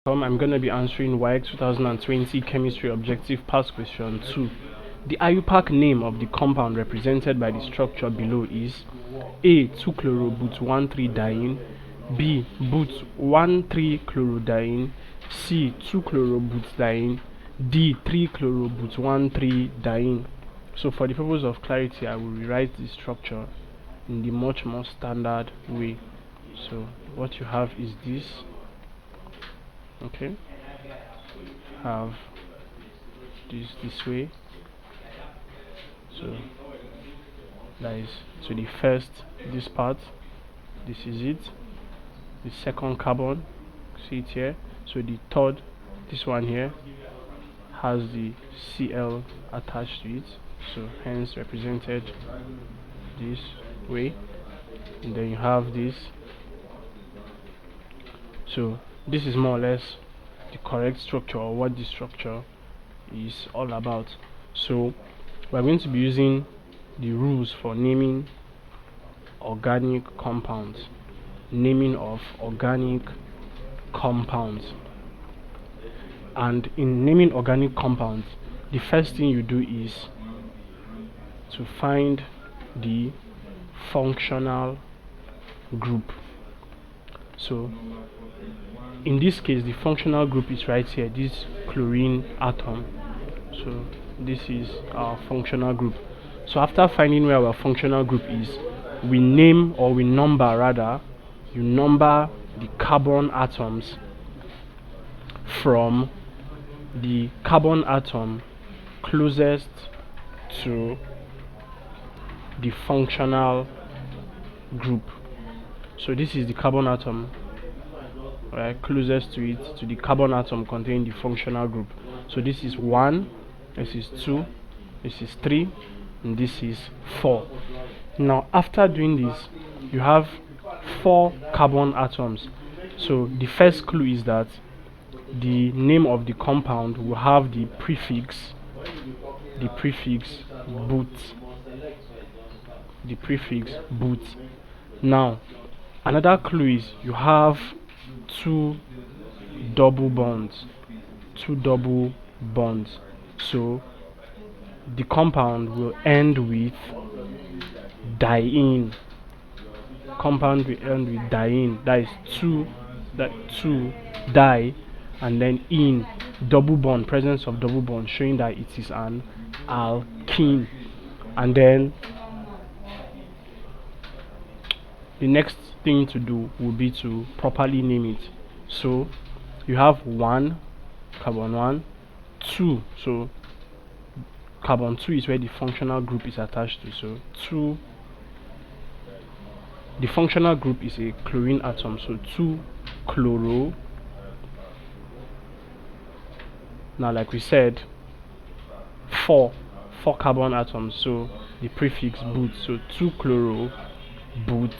I'm going to be answering WAEC 2020 Chemistry Objective Past Question 2. The IUPAC name of the compound represented by the structure below is A. 2-chloro-but-1,3-diene, B. but-1,3-chlorodiene, C. 2-chloro-but-diene, D. 3-chloro-but-1,3-diene. So for the purpose of clarity, I will rewrite the structure in the much more standard way. So what you have is this. Okay, have this way. So that is to the first, this part, this is it, the second carbon, see it here. So the third, this one here, has the Cl attached to it, so hence represented this way. And then you have this. So this is more or less the correct structure, or what the structure is all about. So we're going to be using the rules for naming organic compounds, naming of organic compounds. And in naming organic compounds, the first thing you do is to find the functional group. So in this case, the functional group is right here, this chlorine atom. So this is our functional group. So after finding where our functional group is, we name, or we number rather, you number the carbon atoms from the carbon atom closest to the functional group. So this is the carbon atom, right, closest to it, to the carbon atom containing the functional group. So this is 1, this is 2, this is 3, and this is 4. Now after doing this, you have 4 carbon atoms. So the first clue is that the name of the compound will have the prefix but. Now another clue is you have 2 double bonds. So the compound will end with diene. That is 2 di, and then in double bond, presence of double bond, showing that it is an alkene. And then the next thing to do will be to properly name it. So you have 1, carbon 1, 2, so carbon 2 is where the functional group is attached to. So 2, the functional group is a chlorine atom, so 2-chloro. Now like we said, 4 carbon atoms, so the prefix but, so 2-chloro but.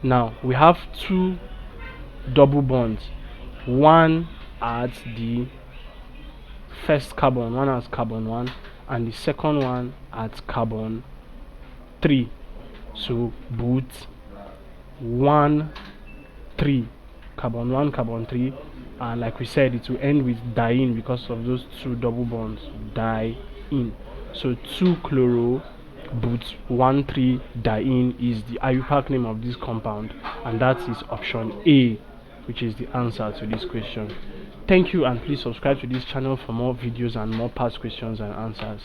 Now we have 2 double bonds, one at the first carbon, one as carbon 1, and the second one at carbon 3. So but 1, 3, carbon 1, carbon 3, and like we said, it will end with diene because of those 2 double bonds, diene. So 2-chloro but 1,3-diene is the IUPAC name of this compound, and that is option A, which is the answer to this question. Thank you, and please subscribe to this channel for more videos and more past questions and answers.